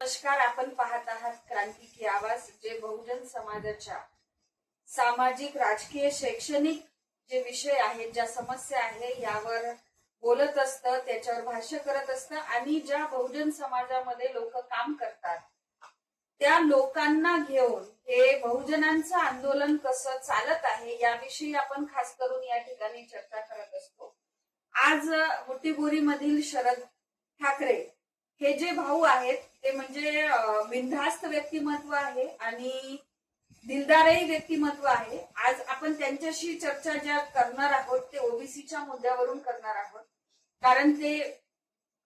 नमस्कार, आपण पाहत आहात क्रांती की आवाज, जे बहुजन समाजाच्या सामाजिक, राजकीय, शैक्षणिक जे विषय आहेत, ज्या समस्या आहे यावर बोलत असतं, त्याच्यावर भाष्य करत असतं आणि ज्या बहुजन समाजामध्ये लोक काम करतात त्या लोकांना घेऊन हे बहुजनांचं आंदोलन कसं चालत आहे याविषयी आपण खास करून या ठिकाणी चर्चा करत असतो. आज बुटिबोरीमधील शरद ठाकरे हे जे भाऊ आहेत ते म्हणजे बिनधास्त व्यक्तिमत्व आहे आणि दिलदारही व्यक्तिमत्व आहे. आज आपण त्यांच्याशी चर्चा ज्या करणार आहोत ते ओबीसीच्या मुद्द्यावरून करणार आहोत, कारण ते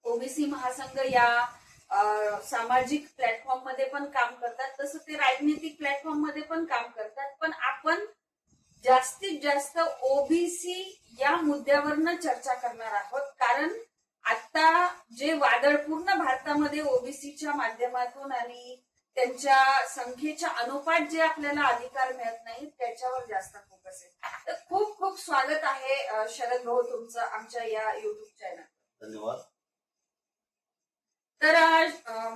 ओबीसी महासंघ या सामाजिक प्लॅटफॉर्म मध्ये पण काम करतात, तसं ते राजनीतिक प्लॅटफॉर्म मध्ये पण काम करतात. पण आपण जास्तीत जास्त ओबीसी या मुद्द्यावरनं चर्चा करणार आहोत, कारण आता जे वादळ पूर्ण भारतामध्ये ओबीसीच्या माध्यमातून आणि त्यांच्या संख्येच्या अनुपात जे आपल्याला अधिकार मिळत नाही त्याच्यावर जास्त फोकस आहे. तर खूप खूप स्वागत आहे शरद भाऊ तुमचं आमच्या या युट्यूब चॅनल. धन्यवाद. तर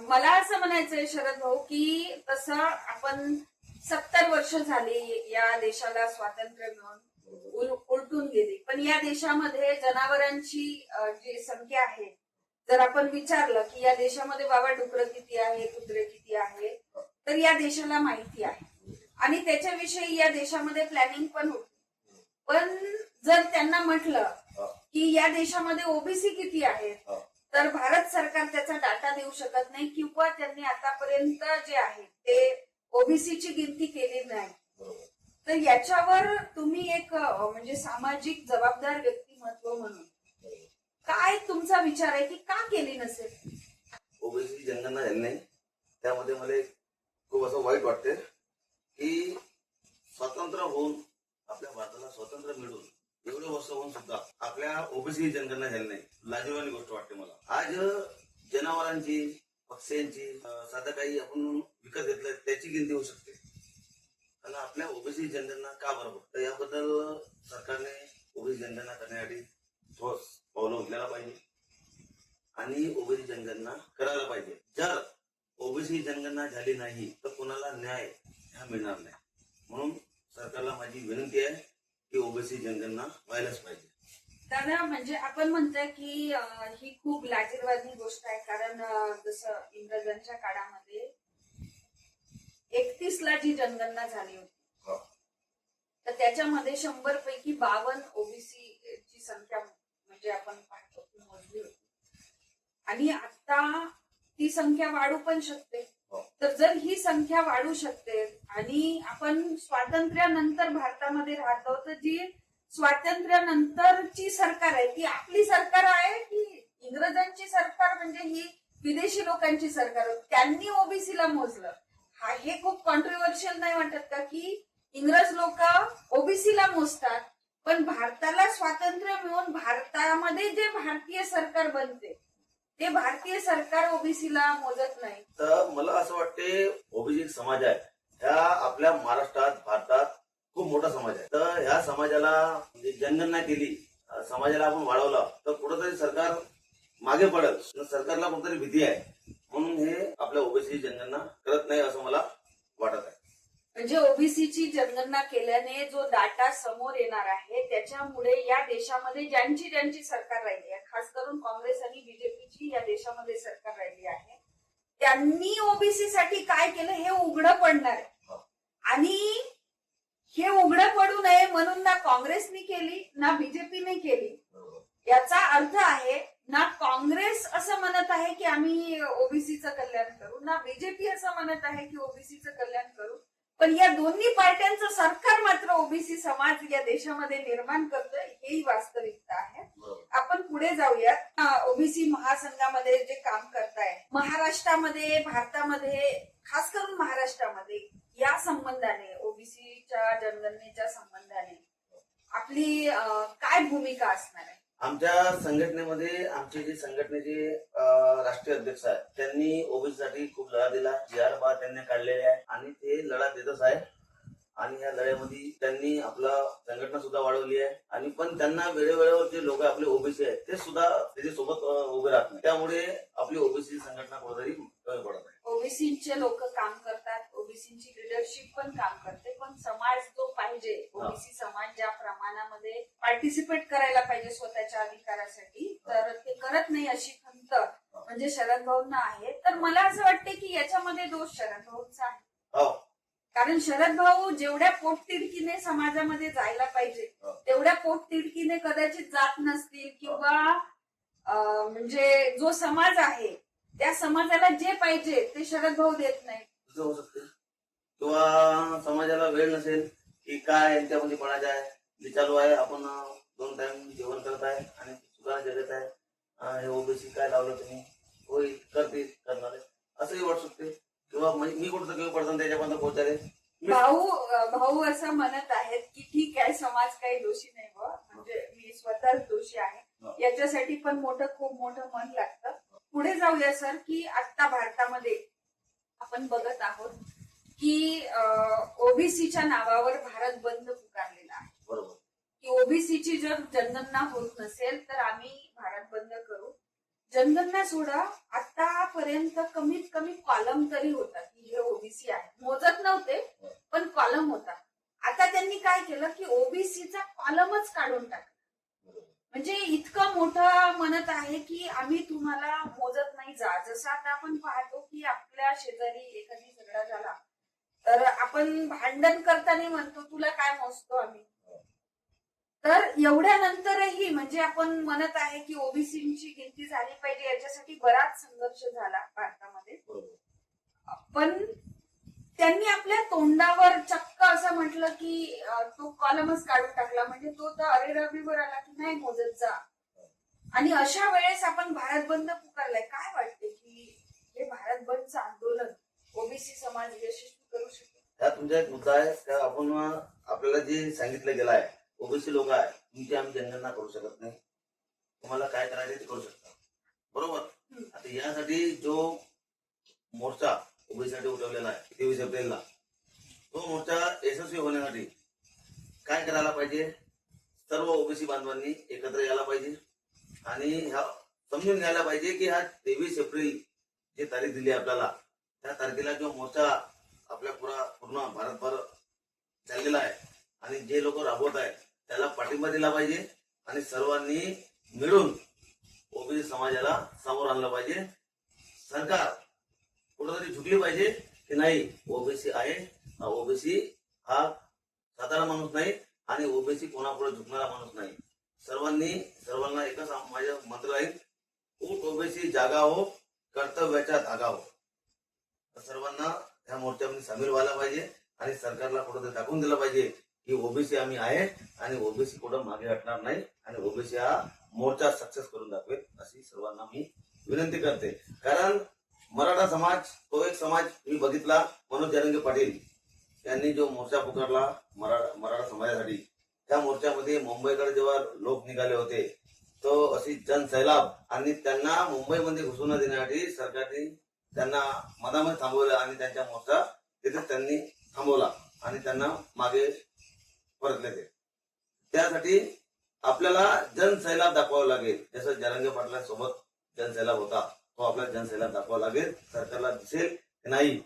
मला असं म्हणायचंय शरद भाऊ की तसं आपण 70 वर्ष झाली या देशाला स्वातंत्र्य मिळून उलटून गेली, पण या देशामध्ये जनावरांची जी संख्या आहे, जर आपण विचारलं की या देशामध्ये बाबा डुकरं किती आहे, कुत्रे किती आहे, तर या देशाला माहिती आहे आणि त्याच्याविषयी या देशामध्ये प्लॅनिंग पण होती. पण जर त्यांना म्हटलं की या देशामध्ये ओबीसी किती आहेत तर भारत सरकार त्याचा डाटा देऊ शकत नाही किंवा त्यांनी आतापर्यंत जे आहे ते ओबीसीची गिनती केली नाही. तर याच्यावर तुम्ही एक म्हणजे सामाजिक जबाबदार व्यक्तिमत्व म्हणून काय तुमचा विचार आहे की का केली नसेल? ओबीसी जनगणना झाली नाही, त्यामध्ये मला खूप असं वाईट वाटते की स्वातंत्र्य होऊन आपल्या भारताला स्वातंत्र्य मिळून एवढे वर्ष होऊन सुद्धा आपल्या ओबीसी जनगणना झाली नाही. लाजिरवाणी गोष्ट वाटते मला. आज जनावरांची, पक्ष्यांची, साधं काही आपण विकत घेतलं त्याची गिनती होऊ शकते, आणि आपल्या ओबीसी जनगणना का बरोबर? तर याबद्दल सरकारने ओबीसी जनगणना करण्यासाठी ठोस पावलं उचलायला पाहिजे आणि ओबीसी जनगणना करायला पाहिजे. जर ओबीसी जनगणना झाली नाही तर कोणाला न्याय हा मिळणार नाही. म्हणून सरकारला माझी विनंती आहे की ओबीसी जनगणना व्हायलाच पाहिजे. दादा, म्हणजे आपण म्हणतोय की ही खूप लाजिरवाणी गोष्ट आहे, कारण जसं इंग्रजांच्या काळामध्ये 31 ला जी जनगणना झाली होती तर त्याच्यामध्ये 100 पैकी 52 ओबीसी ची संख्या म्हणजे आपण पाहतो की मोजली होती, आणि आता ती संख्या वाढू पण शकते. तर जर ही संख्या वाढू शकते आणि आपण स्वातंत्र्यानंतर भारतामध्ये राहतो, तर जी स्वातंत्र्यानंतरची सरकार आहे ती आपली सरकार आहे की इंग्रजांची सरकार, म्हणजे ही विदेशी लोकांची सरकार होती, त्यांनी ओबीसीला मोजलं? हे खूप कॉन्ट्रोवर्शियल नाही वाटत का की इंग्रज लोक ओबीसीला मोजतात पण भारताला स्वातंत्र्य मिळून भारतामध्ये जे भारतीय सरकार बनते ते भारतीय सरकार ओबीसीला मोजत नाही? तर मला असं वाटते ओबीसी समाज आहे ह्या आपल्या महाराष्ट्रात, भारतात खूप मोठा समाज आहे. तर ह्या समाजाला म्हणजे जनगणना केली, समाजाला आपण वाढवलं तर कुठंतरी सरकार मागे पडेल. सरकारला कुठंतरी भीती आहे, म्हणून हे आपल्या ओबीसी जनगणना करत नाही असं मला वाटत आहे. म्हणजे ओबीसीची जनगणना केल्याने जो डाटा समोर येणार आहे त्याच्यामुळे या देशामध्ये ज्यांची सरकार राहिली आहे, खास करून काँग्रेस आणि बीजेपीची या देशामध्ये सरकार राहिली आहे, त्यांनी ओबीसी साठी काय केलं हे उघडं पडणार आहे. आणि हे उघडं पडू नये म्हणून ना काँग्रेसनी केली ना बीजेपीने केली. याचा अर्थ आहे ना काँग्रेस असं म्हणत आहे की आम्ही ओबीसीचं कल्याण करू, ना बीजेपी असं म्हणत आहे की ओबीसीचं कल्याण करू, पण या दोन्ही पार्ट्यांचं सरकार मात्र ओबीसी समाज या देशामध्ये निर्माण करतोय, हेही वास्तविकता आहे. आपण पुढे जाऊयात. ओबीसी महासंघामध्ये जे काम करताय महाराष्ट्रामध्ये, भारतामध्ये, खास करून महाराष्ट्रामध्ये या संबंधाने, ओबीसीच्या जनगणनेच्या संबंधाने आपली काय भूमिका असणार आहे? आमच्या संघटनेमध्ये आमचे जे संघटनेचे राष्ट्रीय अध्यक्ष आहेत त्यांनी ओबीसीसाठी खूप लढा दिला. GR त्यांनी काढलेले आहे आणि ते लढा देतच आहे. आणि या लढ्यामध्ये त्यांनी आपला संघटना सुद्धा वाढवली आहे. आणि पण त्यांना वेळोवेळेवर जे लोक आपले ओबीसी आहेत ते सुद्धा त्याच्यासोबत उभे राहत नाही. त्यामुळे आपली ओबीसी संघटना कुठेतरी कमी पडत आहे. ओबीसीचे लोक काम करतात, ओबीसीची लिडरशिप पण काम करते, पण समाज जो पाहिजे, ओबीसी समाज ज्या प्रमाणामध्ये पार्टिसिपेट करायला पाहिजे स्वतःच्या अधिकारासाठी, तर ते करत नाही अशी खंत म्हणजे शरद भाऊंना आहे. तर मला असं वाटते की याच्यामध्ये दोष शरद भाऊंचा आहे. हो. कारण शरद भाऊ जेवढ्या पोटतिडकीने समाजामध्ये जायला पाहिजे तेवढ्या पोटतिडकीने कदाचित जात नसतील, किंवा म्हणजे जो समाज आहे त्या समाजाला जे पाहिजे ते शरद भाऊ देत नाही. असं होऊ शकते. किंवा समाजाला वेळ नसेल की काय यांच्यामध्ये पडायचं आहे, जे चालू आहे आपण 2 टाइम जेवण करत आहे आणि सुद्धा जगत आहे, हे ओबीसी काय लावलं तुम्ही, होईल करते करणारे असंही वाटू शकते. किंवा मी कुठं किंवा पडताना त्याच्यापर्यंत पोहोचाले. भाऊ असं म्हणत आहेत की ठीक आहे, समाज काही दोषी नाही, म्हणजे मी स्वतःच दोषी आहे, याच्यासाठी पण खूप मोठं मन लागतं. पुढे जाऊया सर, की आता भारतामध्ये आपण बघत आहोत की ओबीसीच्या नावावर भारत बंद पुकारलेला आहे. बरोबर. की ओबीसीची जर जनगणना होत नसेल तर आम्ही भारत बंद करू. जनगणना सोडा, आतापर्यंत कमीत कमी कॉलम तरी होता की हे ओबीसी आहे, मोजत नव्हते पण कॉलम होता. आता त्यांनी काय केलं की ओबीसीचा कॉलमच काढून टाकला. म्हणजे इतकं मोठं म्हणत आहे की आम्ही तुम्हाला मोजत नाही जा. जसं आता आपण पाहतो की आपल्या शेजारी एखादी झगडा झाला तर आपण भांडण करताना म्हणतो तुला काय मोजतो आम्ही. तर एवढ्यानंतरही म्हणजे आपण म्हणत आहे की ओबीसीची गिनती झाली पाहिजे, याच्यासाठी बराच संघर्ष झाला भारतामध्ये. पण त्यांनी आपल्या तोंडावर चक्क असं म्हटलं की तो कॉलमच काढून टाकला. म्हणजे तो तर अरेरावीवर आला की नाही मोजत जा. आणि अशा वेळेस आपण भारत बंद पुकारलाय. काय वाटते की हे भारत बंदचं आंदोलन ओबीसी समाज यशस्वी करू शकतो? त्यात तुमचा एक मुद्दा आहे का, आपण आपल्याला जे सांगितलं गेलं आहे, ओबीसी लोक आहे तुमची आम्ही जनगणना करू शकत नाही, तुम्हाला काय करायचं ते करू शकता. बरोबर. आता यासाठी जो मोर्चा ओबीसीसाठी उठवलेला आहे 23 एप्रिलला, तो मोर्चा यशस्वी होण्यासाठी काय करायला पाहिजे, सर्व ओबीसी बांधवांनी एकत्र यायला पाहिजे आणि ह्या समजून घ्यायला पाहिजे की हा 23 एप्रिल जी तारीख दिली आपल्याला, त्या तारखेला जो मोर्चा आपल्या पूर्ण भारतभर चाललेला आहे आणि जे लोक राबवत आहेत त्याला पाठिंबा दिला पाहिजे आणि सर्वांनी मिळून ओबीसी समाजाला समोर आणलं पाहिजे. सरकार कुठेतरी झुकली पाहिजे की नाही, ओबीसी आहे, ओबीसी हा साधारण माणूस नाही आणि ओबीसी कोणापुढे झुकणारा माणूस नाही. सर्वांना एकच माझं मंत्र आहे, उठ ओबीसी जागा हो, कर्तव्याच्या धागा हो. सर्वांना ह्या मोर्चामध्ये सामील व्हायला पाहिजे आणि सरकारला कुठेतरी दाखवून दिलं पाहिजे की ओबीसी आम्ही आहे आणि ओबीसी कुठं मागे हटणार नाही आणि ओबीसी हा मोर्चा सक्सेस करून दाखवेल, अशी सर्वांना मी विनंती करते. कारण मराठा समाज तो एक समाज मी बघितला, मनोज जरांगे पाटील यांनी जो मोर्चा पुकारला मराठा समाजासाठी, त्या मोर्चामध्ये मुंबईकडे जेव्हा लोक निघाले होते तो अशी जनसैलाब, आणि त्यांना मुंबईमध्ये घुसून देण्यासाठी सरकारने त्यांना मधामध्ये थांबवलं आणि त्यांच्या मोर्चा तिथे त्यांनी थांबवला आणि त्यांना मागे परतले. ते त्यासाठी आपल्याला जनसैलाब दाखवावं लागेल. जसं जरांगे पाटलांसोबत जनसैलाब होता, तो आपल्याला जनसैलाब दाखवावा लागेल. सरकारला दिसेल की नाही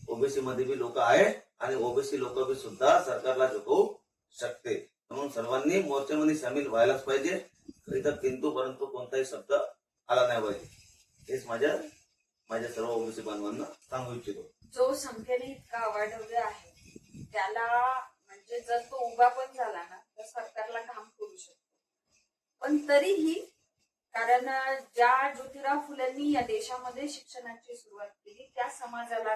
ओबीसी मध्ये बी लोक आहे आणि ओबीसी लोक बी सुद्धा सरकारला झुकवू शकते. म्हणून सर्वांनी मोर्चामध्ये सामील व्हायलाच पाहिजे. इथं किंतु परंतु कोणताही शब्द आला नाही पाहिजे, हेच माझ्या सर्व ओबीसी बांधवांना सांगू इच्छितो. जो संख्येने इतका अवाढव्य आहे त्याला म्हणजे जर तो उभा पण झाला ना तर सरकारला काम करू शकतो. पण तरीही कारण ज्या ज्योतिराव फुलेंनी या देशामध्ये शिक्षणाची सुरुवात केली त्या समाजाला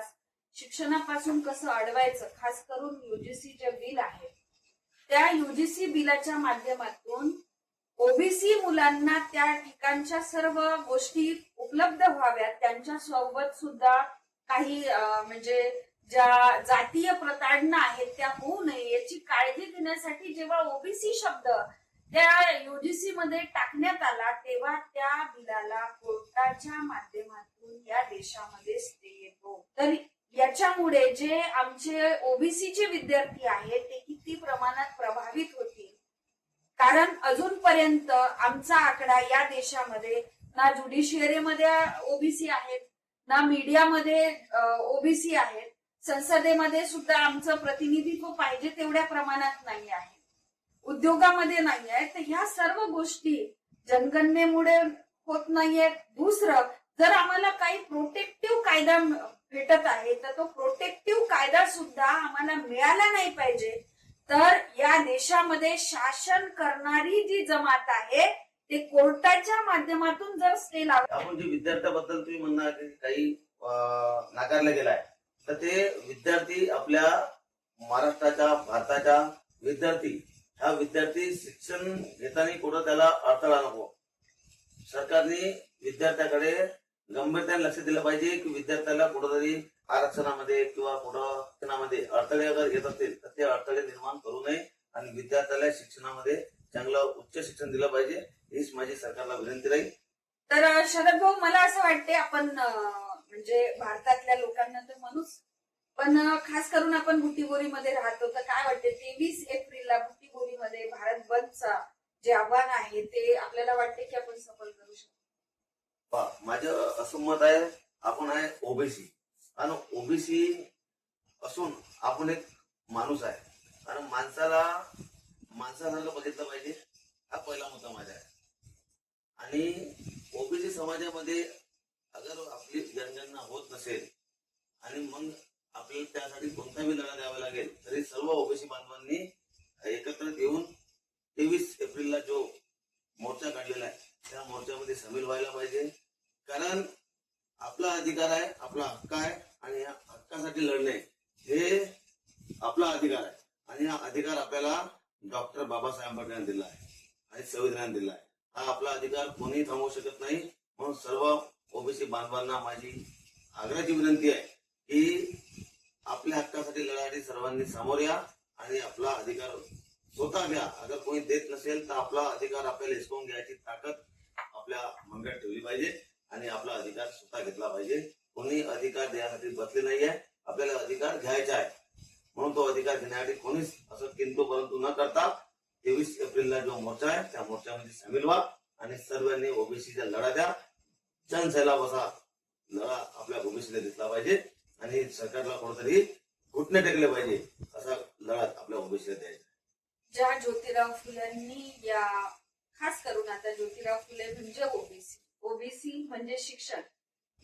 शिक्षणापासून कसं अडवायचं, खास करून युजीसी जे बिल आहे त्या युजीसी बिलाच्या माध्यमातून ओबीसी मुलांना त्या ठिकाणच्या सर्व गोष्टी उपलब्ध व्हाव्यात, त्यांच्या सोबत सुद्धा काही म्हणजे ज्या जातीय प्रताडणा आहेत त्या होऊ नये याची काळजी घेण्यासाठी जेव्हा ओबीसी शब्द त्या युजीसी मध्ये टाकण्यात आला तेव्हा त्या बिलाला कोर्टाच्या माध्यमातून या देशामध्ये स्टे येतो. तर याच्यामुळे जे आमचे ओबीसीचे विद्यार्थी आहेत ते किती प्रमाणात प्रभावित होतील, कारण अजूनपर्यंत आमचा आकडा या देशामध्ये ना ज्युडिशियरीमध्ये ओबीसी आहेत, ना मीडियामध्ये ओबीसी आहेत, संसदेमध्ये सुद्धा आमचं प्रतिनिधित्व पाहिजे तेवढ्या प्रमाणात नाही आहे, उद्योगामध्ये नाही आहे. तर ह्या सर्व गोष्टी जनगणनेमुळे होत नाहीयेत. दुसरं, जर आम्हाला काही प्रोटेक्टिव्ह कायदा भेटत आहे तर तो प्रोटेक्टिव्ह कायदा सुद्धा आम्हाला मिळाला नाही पाहिजे. तर या देशामध्ये शासन करणारी जी जमात आहे ते कोर्टाच्या माध्यमातून जर स्टे लावला. आपण जे विद्यार्थ्याबद्दल तुम्ही म्हणणार की काही नाकारलं गेलाय, तर ते विद्यार्थी आपल्या महाराष्ट्राच्या भारताच्या विद्यार्थी शिक्षण घेताना कुठं त्याला अडथळा नको. सरकारने विद्यार्थ्याकडे गंभीरतेने लक्ष दिलं पाहिजे की विद्यार्थ्याला कुठंतरी आरक्षणामध्ये किंवा कुठं शिक्षणामध्ये अडथळे अगर येत असतील तर ते अडथळे निर्माण करू नये आणि विद्यार्थ्याला शिक्षणामध्ये चांगलं उच्च शिक्षण दिलं पाहिजे, हीच माझी सरकारला विनंती राहील. तर शरद भाऊ, मला असं वाटते आपण म्हणजे भारतातल्या लोकांना तर म्हणूच, पण खास करून आपण बुटिबोरीमध्ये राहतो, तर काय वाटते 23 एप्रिलला बुटिबोरीमध्ये भारत बंदचा जे आव्हान आहे ते आपल्याला वाटते की आपण सफल करू शकतो? माझं असं मत आहे, आपण आहे ओबीसी आणि ओबीसी असून आपण एक माणूस आहे आणि माणसासारखं बघितलं पाहिजे, हा पहिला मुद्दा माझा आहे. आणि ओबीसी समाजामध्ये अगर आपली जनगणना होत नसेल आणि मग आपल्याला त्यासाठी कोणताही लढा द्यावा लागेल, तरी सर्व ओबीसी बांधवांनी एकत्र येऊन 23 एप्रिलला जो मोर्चा काढलेला आहे त्या मोर्चामध्ये सामील व्हायला पाहिजे. कारण आपला अधिकार आहे, आपला हक्क आहे आणि या हक्कासाठी लढणे हे आपला अधिकार आहे आणि हा अधिकार आपल्याला डॉक्टर बाबासाहेब आंबेडकरांनी दिला आहे आणि संविधानाने दिला आहे. हा आपला अधिकार कोणीही थांबवू शकत नाही. म्हणून सर्व ओबीसी बांधवांना माझी आग्रहाची विनंती आहे की आपल्या हक्कासाठी लढायसाठी सर्वांनी समोर या आणि आपला अधिकार स्वतः घ्या. अगर कोणी देत नसेल तर आपला अधिकार आपल्याला हिसकावून घ्यायची ताकद आपल्या मंगळात ठेवली पाहिजे आणि आपला अधिकार स्वतः घेतला पाहिजे. कोणी अधिकार देण्यासाठी बसले नाहीये, आपल्याला अधिकार घ्यायचा आहे. म्हणून तो अधिकार घेण्यासाठी कोणीच असं किंतु परंतु न करता 23 एप्रिलला जो मोर्चा आहे त्या मोर्चामध्ये सामील व्हा आणि सर्वांनी ओबीसीचा लढा द्या. जनसैलाब असा लढा आपल्या ओबीसीला दिसला पाहिजे आणि सरकारला कुठेतरी घुटणे टेकले पाहिजे, असा लढा आपल्या ओबीसीला द्यायचा. ज्या ज्योतिराव फुलेंनी या खास करून आता ज्योतिराव फुले म्हणजे ओबीसी म्हणजे शिक्षण,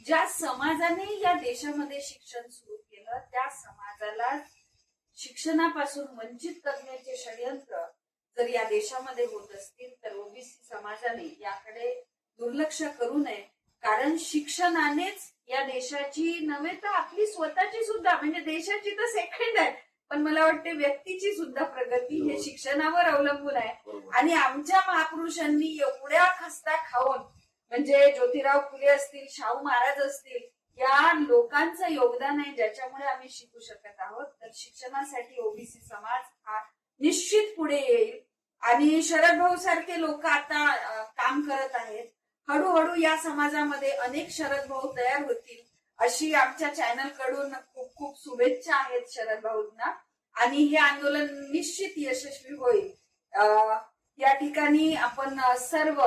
ज्या समाजाने या देशामध्ये शिक्षण सुरू केलं त्या समाजाला शिक्षणापासून वंचित करण्याचे षडयंत्र जर या देशामध्ये होत असतील तर ओबीसी समाजाने याकडे दुर्लक्ष करू नये. कारण शिक्षणानेच या देशाची नव्हे तर आपली स्वतःची सुद्धा, म्हणजे देशाची तर सेकंड आहे, पण मला वाटते व्यक्तीची सुद्धा प्रगती हे शिक्षणावर अवलंबून आहे. आणि आमच्या महापुरुषांनी एवढ्या खस्ता खाऊन, म्हणजे ज्योतिराव फुले असतील, शाहू महाराज असतील, या लोकांचं योगदान आहे ज्याच्यामुळे आम्ही शिकू शकत आहोत. तर शिक्षणासाठी ओबीसी समाज हा निश्चित पुढे येईल आणि शरद भाऊ सारखे लोक आता काम करत आहेत. हळूहळू या समाजामध्ये अनेक शरद भाऊ तयार होतील अशी आमच्या चॅनल कडून खूप खूप शुभेच्छा आहेत शरद भाऊंना आणि हे आंदोलन निश्चित यशस्वी होईल. या ठिकाणी आपण सर्व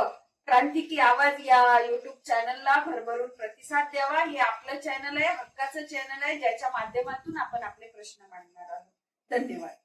क्रांतिकी आवाज या युट्यूब चॅनलला भरभरून प्रतिसाद द्यावा. हे आपलं चॅनल आहे, हक्काचं चॅनल आहे, ज्याच्या माध्यमातून आपण आपले प्रश्न मांडणार आहोत. धन्यवाद.